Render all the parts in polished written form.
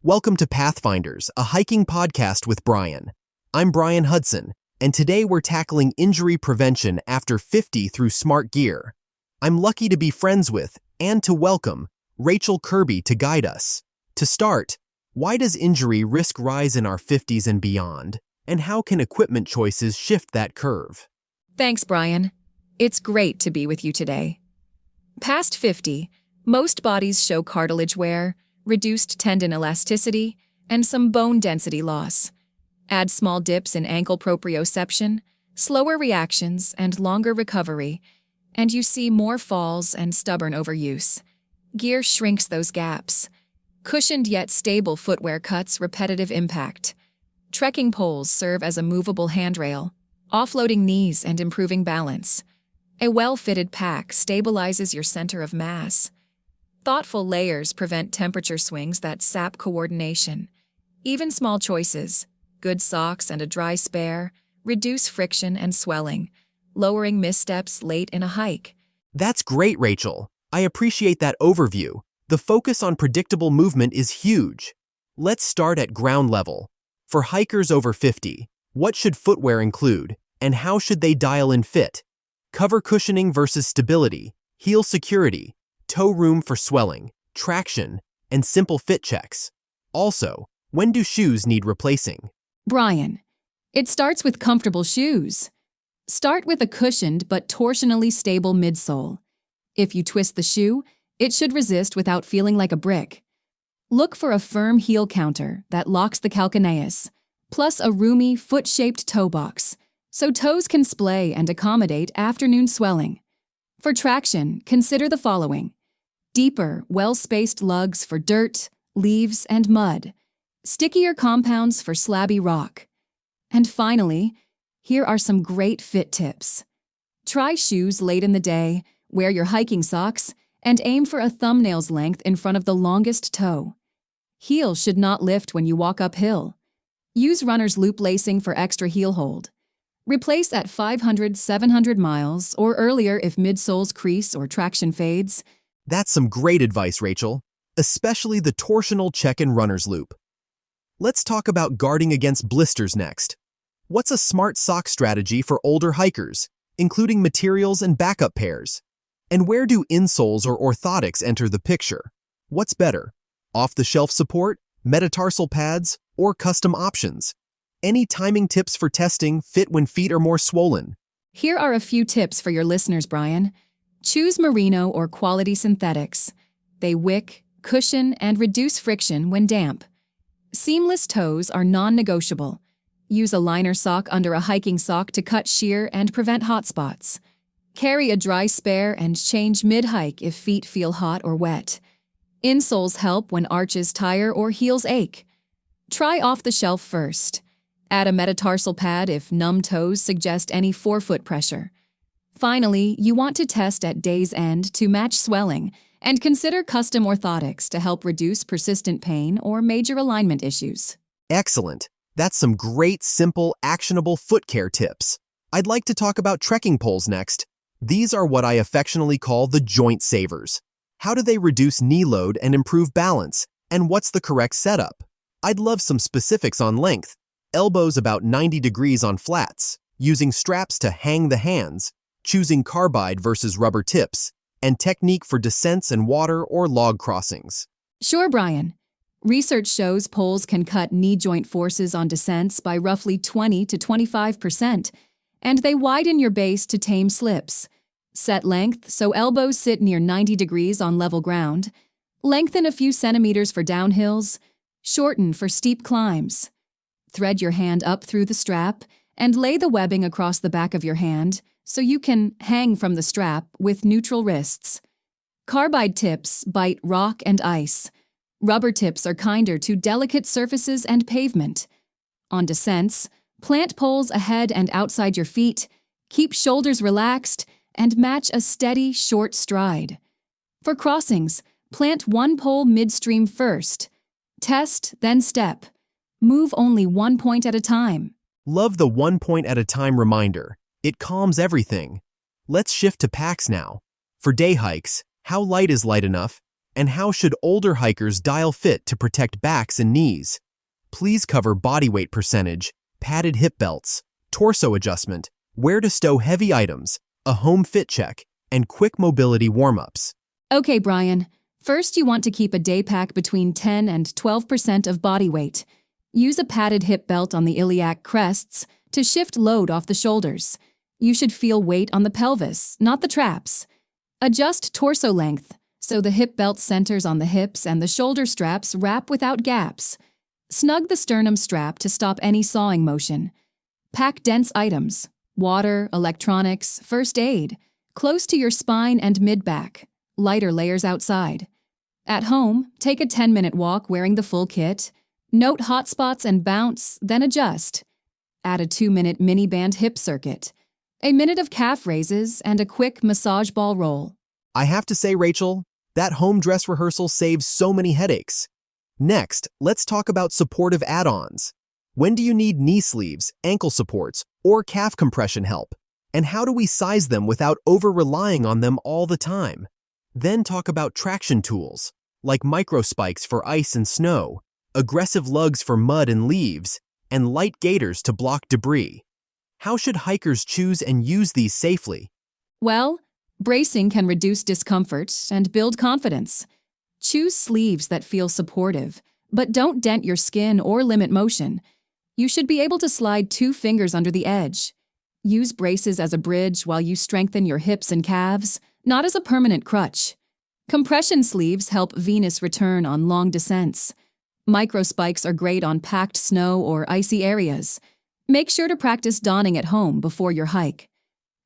Welcome to Pathfinders, a hiking podcast with Brian. I'm Brian Hudson, and today we're tackling injury prevention after 50 through smart gear. I'm lucky to be friends with, and to welcome, Rachel Kirby to guide us. To start, why does injury risk rise in our 50s and beyond, and how can equipment choices shift that curve? Thanks, Brian. It's great to be with you today. Past 50, most bodies show cartilage wear, reduced tendon elasticity, and some bone density loss. Add small dips in ankle proprioception, slower reactions, and longer recovery, and you see more falls and stubborn overuse. Gear shrinks those gaps. Cushioned yet stable footwear cuts repetitive impact. Trekking poles serve as a movable handrail, offloading knees and improving balance. A well-fitted pack stabilizes your center of mass. Thoughtful layers prevent temperature swings that sap coordination. Even small choices, good socks and a dry spare, reduce friction and swelling, lowering missteps late in a hike. That's great, Rachel. I appreciate that overview. The focus on predictable movement is huge. Let's start at ground level. For hikers over 50, what should footwear include, and how should they dial in fit? Cover cushioning versus stability, heel security, toe room for swelling, traction, and simple fit checks. Also, when do shoes need replacing? Brian, it starts with comfortable shoes. Start with a cushioned but torsionally stable midsole. If you twist the shoe, it should resist without feeling like a brick. Look for a firm heel counter that locks the calcaneus, plus a roomy, foot-shaped toe box, so toes can splay and accommodate afternoon swelling. For traction, consider the following: deeper, well-spaced lugs for dirt, leaves, and mud, stickier compounds for slabby rock. And finally, here are some great fit tips. Try shoes late in the day, wear your hiking socks, and aim for a thumbnail's length in front of the longest toe. Heels should not lift when you walk uphill. Use runner's loop lacing for extra heel hold. Replace at 500-700 miles or earlier if midsoles crease or traction fades. That's some great advice, Rachel, especially the torsional check-in runner's loop. Let's talk about guarding against blisters next. What's a smart sock strategy for older hikers, including materials and backup pairs? And where do insoles or orthotics enter the picture? What's better, off-the-shelf support, metatarsal pads, or custom options? Any timing tips for testing fit when feet are more swollen? Here are a few tips for your listeners, Brian. Choose merino or quality synthetics. They wick, cushion, and reduce friction when damp. Seamless toes are non-negotiable. Use a liner sock under a hiking sock to cut shear and prevent hot spots. Carry a dry spare and change mid-hike if feet feel hot or wet. Insoles help when arches tire or heels ache. Try off the shelf first. Add a metatarsal pad if numb toes suggest any forefoot pressure. Finally, you want to test at day's end to match swelling and consider custom orthotics to help reduce persistent pain or major alignment issues. Excellent. That's some great, simple, actionable foot care tips. I'd like to talk about trekking poles next. These are what I affectionately call the joint savers. How do they reduce knee load and improve balance? And what's the correct setup? I'd love some specifics on length. Elbows about 90 degrees on flats, using straps to hang the hands, choosing carbide versus rubber tips, and technique for descents in water or log crossings. Sure, Brian. Research shows poles can cut knee joint forces on descents by roughly 20 to 25%, and they widen your base to tame slips. Set length so elbows sit near 90 degrees on level ground. Lengthen a few centimeters for downhills. Shorten for steep climbs. Thread your hand up through the strap and lay the webbing across the back of your hand so you can hang from the strap with neutral wrists. Carbide tips bite rock and ice. Rubber tips are kinder to delicate surfaces and pavement. On descents, plant poles ahead and outside your feet, keep shoulders relaxed, and match a steady, short stride. For crossings, plant one pole midstream first. Test, then step. Move only 1 point at a time. Love the 1 point at a time reminder. It calms everything. Let's shift to packs now. For day hikes, how light is light enough, And how should older hikers dial fit to protect backs and knees? Please cover body weight percentage, padded hip belts, torso adjustment, where to stow heavy items, a home fit check, and quick mobility warm-ups. Okay, Brian. First, you want to keep a day pack between 10 and 12% of body weight. Use a padded hip belt on the iliac crests to shift load off the shoulders. You should feel weight on the pelvis, not the traps. Adjust torso length, so the hip belt centers on the hips and the shoulder straps wrap without gaps. Snug the sternum strap to stop any sawing motion. Pack dense items, water, electronics, first aid, close to your spine and mid-back, lighter layers outside. At home, take a 10-minute walk wearing the full kit. Note hot spots and bounce, then adjust. Add a 2-minute mini band hip circuit, a minute of calf raises, and a quick massage ball roll. I have to say, Rachel, that home dress rehearsal saves so many headaches. Next, let's talk about supportive add-ons. When do you need knee sleeves, ankle supports, or calf compression help? And how do we size them without over-relying on them all the time? Then talk about traction tools, like micro spikes for ice and snow, aggressive lugs for mud and leaves, and light gaiters to block debris. How should hikers choose and use these safely? Well, bracing can reduce discomfort and build confidence. Choose sleeves that feel supportive, but don't dent your skin or limit motion. You should be able to slide 2 fingers under the edge. Use braces as a bridge while you strengthen your hips and calves, not as a permanent crutch. Compression sleeves help venous return on long descents. Micro spikes are great on packed snow or icy areas. Make sure to practice donning at home before your hike.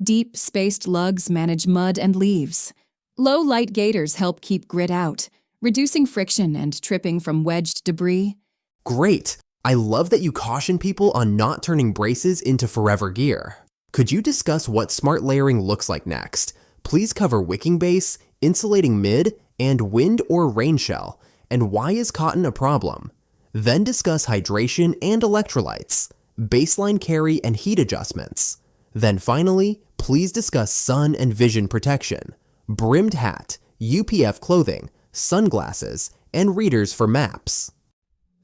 Deep, spaced lugs manage mud and leaves. Low light gaiters help keep grit out, reducing friction and tripping from wedged debris. Great! I love that you caution people on not turning braces into forever gear. Could you discuss what smart layering looks like next? Please cover wicking base, insulating mid, and wind or rain shell, and why is cotton a problem? Then discuss hydration and electrolytes, baseline carry and heat adjustments. Then finally, please discuss sun and vision protection, brimmed hat, UPF clothing, sunglasses, and readers for maps.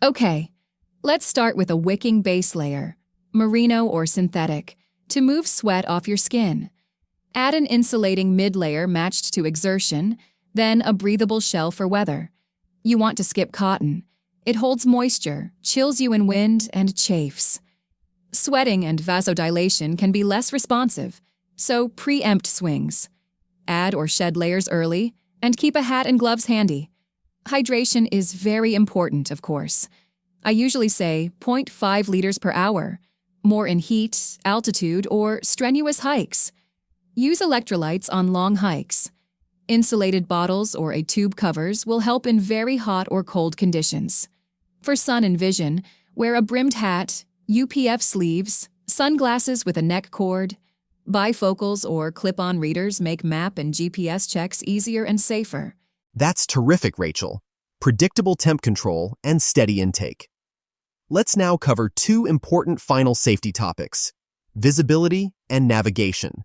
Okay, let's start with a wicking base layer, merino or synthetic, to move sweat off your skin. Add an insulating mid-layer matched to exertion, then a breathable shell for weather. You want to skip cotton. It holds moisture, chills you in wind, and chafes. Sweating and vasodilation can be less responsive, so preempt swings. Add or shed layers early, and keep a hat and gloves handy. Hydration is very important, of course. I usually say 0.5 liters per hour, more in heat, altitude, or strenuous hikes. Use electrolytes on long hikes. Insulated bottles or a tube covers will help in very hot or cold conditions. For sun and vision, wear a brimmed hat, UPF sleeves, sunglasses with a neck cord. Bifocals or clip-on readers make map and GPS checks easier and safer. That's terrific, Rachel. Predictable temp control and steady intake. Let's now cover 2 important final safety topics: visibility and navigation.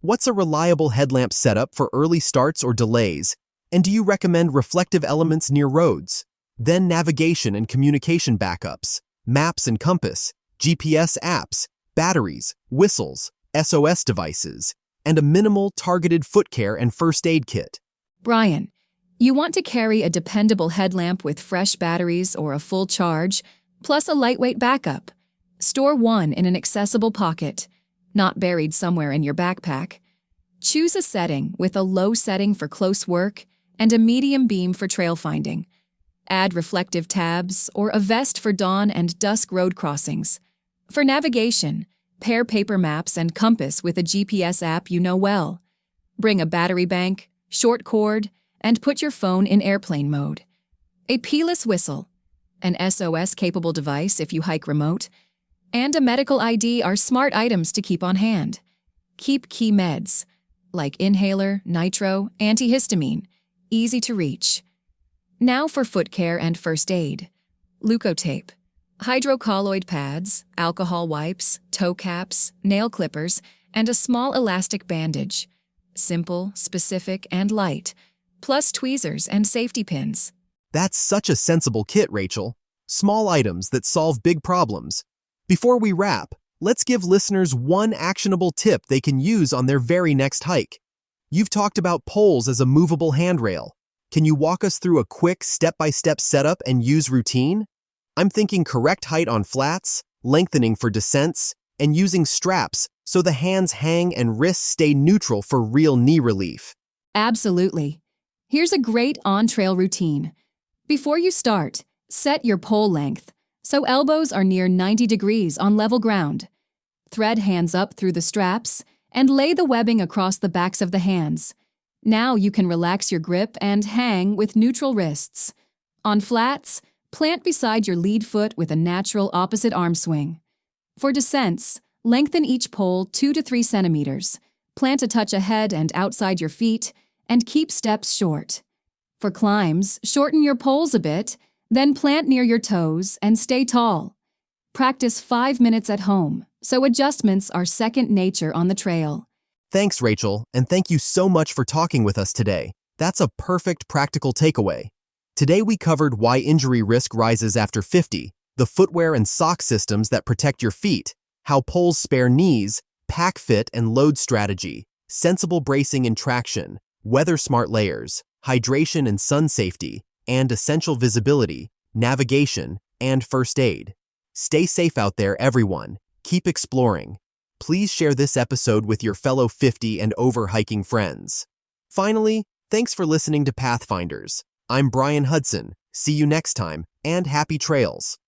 What's a reliable headlamp setup for early starts or delays? And do you recommend reflective elements near roads? Then navigation and communication backups, maps and compass, GPS apps, batteries, whistles, SOS devices, and a minimal targeted foot care and first aid kit. Brian, you want to carry a dependable headlamp with fresh batteries or a full charge, plus a lightweight backup. Store one in an accessible pocket, not buried somewhere in your backpack. Choose a setting with a low setting for close work and a medium beam for trail finding. Add reflective tabs or a vest for dawn and dusk road crossings. For navigation, pair paper maps and compass with a GPS app you know well. Bring a battery bank, short cord, and put your phone in airplane mode. A P-less whistle, an SOS-capable device if you hike remote, and a medical ID are smart items to keep on hand. Keep key meds, like inhaler, nitro, antihistamine, easy to reach. Now for foot care and first aid. Leukotape, hydrocolloid pads, alcohol wipes, toe caps, nail clippers, and a small elastic bandage. Simple, specific, and light. plus tweezers and safety pins. That's such a sensible kit, Rachel. Small items that solve big problems. Before we wrap, let's give listeners one actionable tip they can use on their very next hike. You've talked about poles as a movable handrail. Can you walk us through a quick step-by-step setup and use routine? I'm thinking correct height on flats, lengthening for descents, and using straps so the hands hang and wrists stay neutral for real knee relief. Absolutely. Here's a great on-trail routine. Before you start, set your pole length, so elbows are near 90 degrees on level ground. Thread hands up through the straps and lay the webbing across the backs of the hands. Now you can relax your grip and hang with neutral wrists. On flats, plant beside your lead foot with a natural opposite arm swing. For descents, lengthen each pole 2 to 3 centimeters. Plant a touch ahead and outside your feet, and keep steps short. For climbs, shorten your poles a bit, then plant near your toes and stay tall. Practice 5 minutes at home, so adjustments are second nature on the trail. Thanks, Rachel, and thank you so much for talking with us today. That's a perfect practical takeaway. Today we covered why injury risk rises after 50, the footwear and sock systems that protect your feet, how poles spare knees, pack fit and load strategy, sensible bracing and traction, weather-smart layers, hydration and sun safety, and essential visibility, navigation, and first aid. Stay safe out there, everyone. Keep exploring. Please share this episode with your fellow 50 and over hiking friends. Finally, thanks for listening to Pathfinders. I'm Brian Hudson. See you next time, and happy trails.